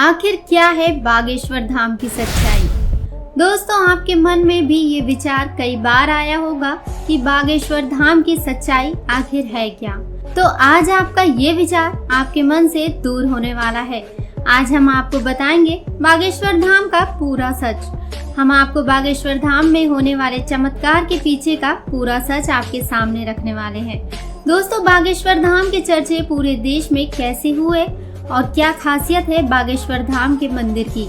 आखिर क्या है बागेश्वर धाम की सच्चाई। दोस्तों, आपके मन में भी ये विचार कई बार आया होगा कि बागेश्वर धाम की सच्चाई आखिर है क्या। तो आज आपका ये विचार आपके मन से दूर होने वाला है। आज हम आपको बताएंगे बागेश्वर धाम का पूरा सच। हम आपको बागेश्वर धाम में होने वाले चमत्कार के पीछे का पूरा सच आपके सामने रखने वाले हैं। दोस्तों, बागेश्वर धाम के चर्चे पूरे देश में कैसे हुए और क्या खासियत है बागेश्वर धाम के मंदिर की।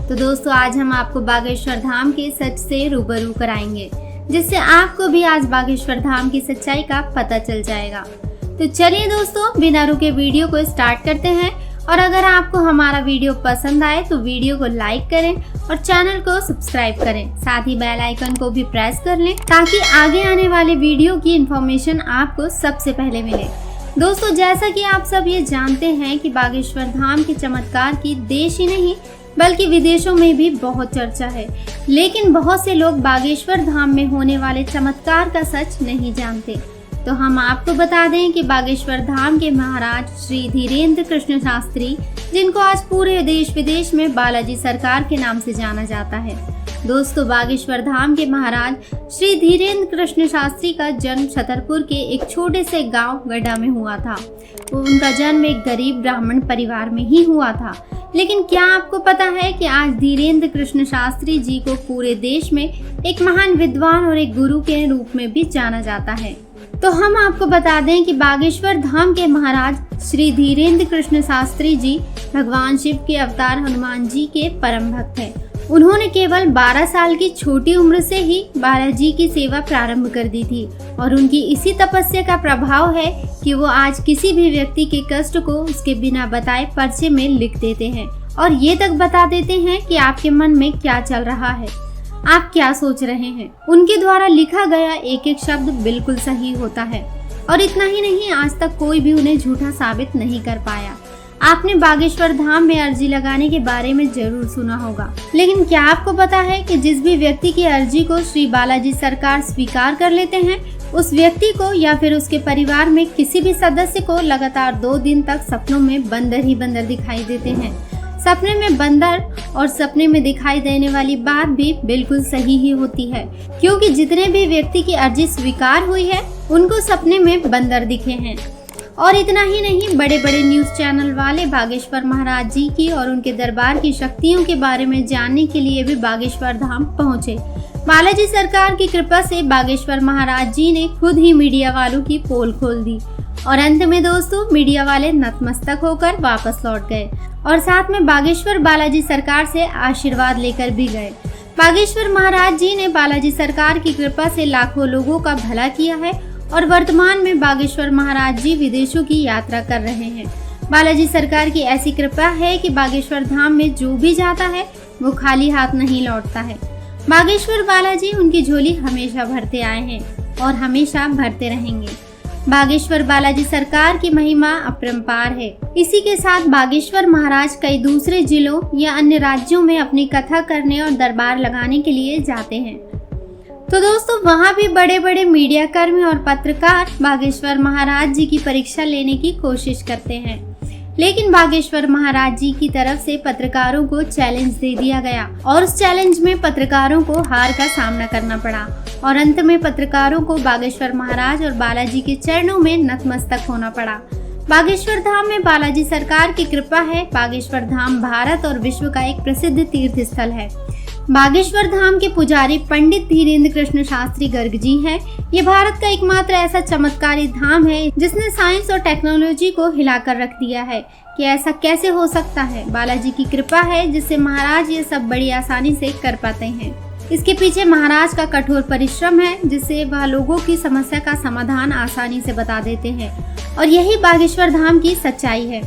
तो दोस्तों, आज हम आपको बागेश्वर धाम के सच से रूबरू कराएंगे, जिससे आपको भी आज बागेश्वर धाम की सच्चाई का पता चल जाएगा। तो चलिए दोस्तों, बिना रुके वीडियो को स्टार्ट करते हैं। और अगर आपको हमारा वीडियो पसंद आए तो वीडियो को लाइक करें और चैनल को सब्सक्राइब करें। साथ ही बेल आइकन को भी प्रेस कर लें ताकि आगे आने वाले वीडियो की इन्फॉर्मेशन आपको सबसे पहले मिले। दोस्तों, जैसा कि आप सब ये जानते हैं कि बागेश्वर धाम के चमत्कार की देश ही नहीं बल्कि विदेशों में भी बहुत चर्चा है, लेकिन बहुत से लोग बागेश्वर धाम में होने वाले चमत्कार का सच नहीं जानते। तो हम आपको बता दें कि बागेश्वर धाम के महाराज श्री धीरेन्द्र कृष्ण शास्त्री, जिनको आज पूरे देश विदेश में बालाजी सरकार के नाम से जाना जाता है। दोस्तों, बागेश्वर धाम के महाराज श्री धीरेन्द्र कृष्ण शास्त्री का जन्म छतरपुर के एक छोटे से गांव गड्ढा में हुआ था। उनका जन्म एक गरीब ब्राह्मण परिवार में ही हुआ था। लेकिन क्या आपको पता है कि आज धीरेन्द्र कृष्ण शास्त्री जी को पूरे देश में एक महान विद्वान और एक गुरु के रूप में भी जाना जाता है। तो हम आपको बता दें कि बागेश्वर धाम के महाराज श्री धीरेन्द्र कृष्ण शास्त्री जी भगवान शिव के अवतार हनुमान जी के परम भक्त हैं। उन्होंने केवल 12 साल की छोटी उम्र से ही बालाजी की सेवा प्रारंभ कर दी थी और उनकी इसी तपस्या का प्रभाव है कि वो आज किसी भी व्यक्ति के कष्ट को उसके बिना बताए पर्चे में लिख देते हैं और ये तक बता देते हैं कि आपके मन में क्या चल रहा है, आप क्या सोच रहे हैं। उनके द्वारा लिखा गया एक एक शब्द बिल्कुल सही होता है और इतना ही नहीं, आज तक कोई भी उन्हें झूठा साबित नहीं कर पाया। आपने बागेश्वर धाम में अर्जी लगाने के बारे में जरूर सुना होगा, लेकिन क्या आपको पता है कि जिस भी व्यक्ति की अर्जी को श्री बालाजी सरकार स्वीकार कर लेते हैं, उस व्यक्ति को या फिर उसके परिवार में किसी भी सदस्य को लगातार 2 दिन तक सपनों में बंदर ही बंदर दिखाई देते हैं। सपने में बंदर और सपने में दिखाई देने वाली बात भी बिल्कुल सही ही होती है, क्योंकि जितने भी व्यक्ति की अर्जी स्वीकार हुई है उनको सपने में बंदर दिखे हैं। और इतना ही नहीं, बड़े बड़े न्यूज चैनल वाले बागेश्वर महाराज जी की और उनके दरबार की शक्तियों के बारे में जानने के लिए भी बागेश्वर धाम पहुंचे। बालाजी सरकार की कृपा से बागेश्वर महाराज जी ने खुद ही मीडिया वालों की पोल खोल दी और अंत में दोस्तों मीडिया वाले नतमस्तक होकर वापस लौट गए और साथ में बागेश्वर बालाजी सरकार से आशीर्वाद लेकर भी गए। बागेश्वर महाराज जी ने बालाजी सरकार की कृपा से लाखों लोगों का भला किया है और वर्तमान में बागेश्वर महाराज जी विदेशों की यात्रा कर रहे हैं। बालाजी सरकार की ऐसी कृपा है कि बागेश्वर धाम में जो भी जाता है वो खाली हाथ नहीं लौटता है। बागेश्वर बालाजी उनकी झोली हमेशा भरते आए हैं और हमेशा भरते रहेंगे। बागेश्वर बालाजी सरकार की महिमा अपरंपार है। इसी के साथ बागेश्वर महाराज कई दूसरे जिलों या अन्य राज्यों में अपनी कथा करने और दरबार लगाने के लिए जाते हैं। तो दोस्तों, वहाँ भी बड़े बड़े मीडिया कर्मी और पत्रकार बागेश्वर महाराज जी की परीक्षा लेने की कोशिश करते हैं, लेकिन बागेश्वर महाराज जी की तरफ से पत्रकारों को चैलेंज दे दिया गया और उस चैलेंज में पत्रकारों को हार का सामना करना पड़ा और अंत में पत्रकारों को बागेश्वर महाराज और बालाजी के चरणों में नतमस्तक होना पड़ा। बागेश्वर धाम में बालाजी सरकार की कृपा है। बागेश्वर धाम भारत और विश्व का एक प्रसिद्ध तीर्थ स्थल है। बागेश्वर धाम के पुजारी पंडित धीरेन्द्र कृष्ण शास्त्री गर्ग जी हैं। ये भारत का एकमात्र ऐसा चमत्कारी धाम है जिसने साइंस और टेक्नोलॉजी को हिलाकर रख दिया है कि ऐसा कैसे हो सकता है। बालाजी की कृपा है जिससे महाराज ये सब बड़ी आसानी से कर पाते हैं। इसके पीछे महाराज का कठोर परिश्रम है जिससे वह लोगों की समस्या का समाधान आसानी से बता देते हैं और यही बागेश्वर धाम की सच्चाई है।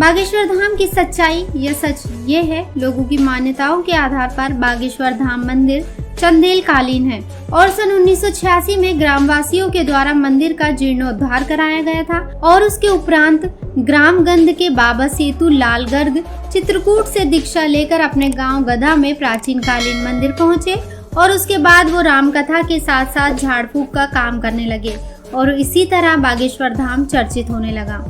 बागेश्वर धाम की सच्चाई या सच ये है, लोगों की मान्यताओं के आधार पर बागेश्वर धाम मंदिर चंदेल कालीन है और सन 1986 में ग्रामवासियों के द्वारा मंदिर का जीर्णोद्धार कराया गया था और उसके उपरांत ग्रामगंध के बाबा सेतु लाल गर्ग चित्रकूट से दीक्षा लेकर अपने गांव गधा में प्राचीन कालीन मंदिर पहुंचे और उसके बाद वो रामकथा के साथ साथ झाड़ फूक का काम करने लगे और इसी तरह बागेश्वर धाम चर्चित होने लगा।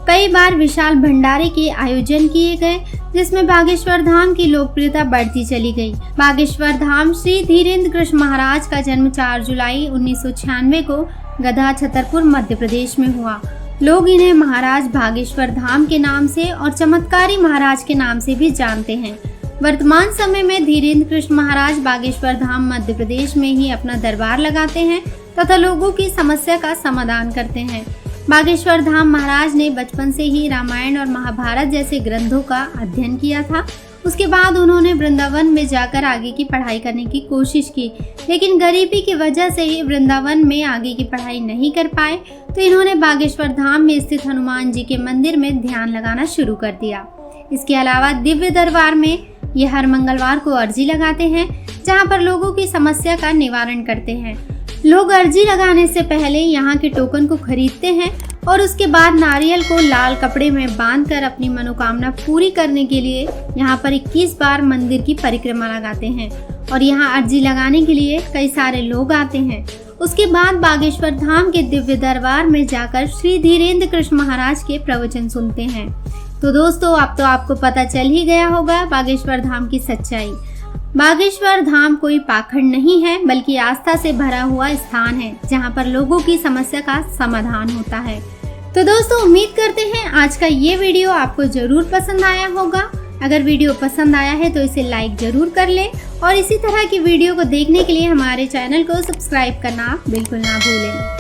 कई बार विशाल भंडारे के आयोजन किए गए, जिसमें बागेश्वर धाम की लोकप्रियता बढ़ती चली गई। बागेश्वर धाम श्री धीरेन्द्र कृष्ण महाराज का जन्म 4 जुलाई 1996 को गधा छतरपुर मध्य प्रदेश में हुआ। लोग इन्हें महाराज बागेश्वर धाम के नाम से और चमत्कारी महाराज के नाम से भी जानते हैं। वर्तमान समय में धीरेन्द्र कृष्ण महाराज बागेश्वर धाम मध्य प्रदेश में ही अपना दरबार लगाते हैं तथा लोगों की समस्या का समाधान करते हैं। बागेश्वर धाम महाराज ने बचपन से ही रामायण और महाभारत जैसे ग्रंथों का अध्ययन किया था। उसके बाद उन्होंने वृंदावन में जाकर आगे की पढ़ाई करने की कोशिश की, लेकिन गरीबी की वजह से ही वृंदावन में आगे की पढ़ाई नहीं कर पाए, तो इन्होंने बागेश्वर धाम में स्थित हनुमान जी के मंदिर में ध्यान लगाना शुरू कर दिया। इसके अलावा दिव्य दरबार में ये हर मंगलवार को अर्जी लगाते हैं, जहाँ पर लोगों की समस्या का निवारण करते हैं। लोग अर्जी लगाने से पहले यहाँ के टोकन को खरीदते हैं और उसके बाद नारियल को लाल कपड़े में बांधकर अपनी मनोकामना पूरी करने के लिए यहाँ पर 21 बार मंदिर की परिक्रमा लगाते हैं और यहाँ अर्जी लगाने के लिए कई सारे लोग आते हैं। उसके बाद बागेश्वर धाम के दिव्य दरबार में जाकर श्री धीरेन्द्र कृष्ण महाराज के प्रवचन सुनते हैं। तो दोस्तों, अब तो आपको पता चल ही गया होगा बागेश्वर धाम की सच्चाई। बागेश्वर धाम कोई पाखंड नहीं है, बल्कि आस्था से भरा हुआ स्थान है, जहां पर लोगों की समस्या का समाधान होता है। तो दोस्तों, उम्मीद करते हैं आज का ये वीडियो आपको जरूर पसंद आया होगा। अगर वीडियो पसंद आया है तो इसे लाइक जरूर कर लें और इसी तरह की वीडियो को देखने के लिए हमारे चैनल को सब्सक्राइब करना बिल्कुल ना भूलें।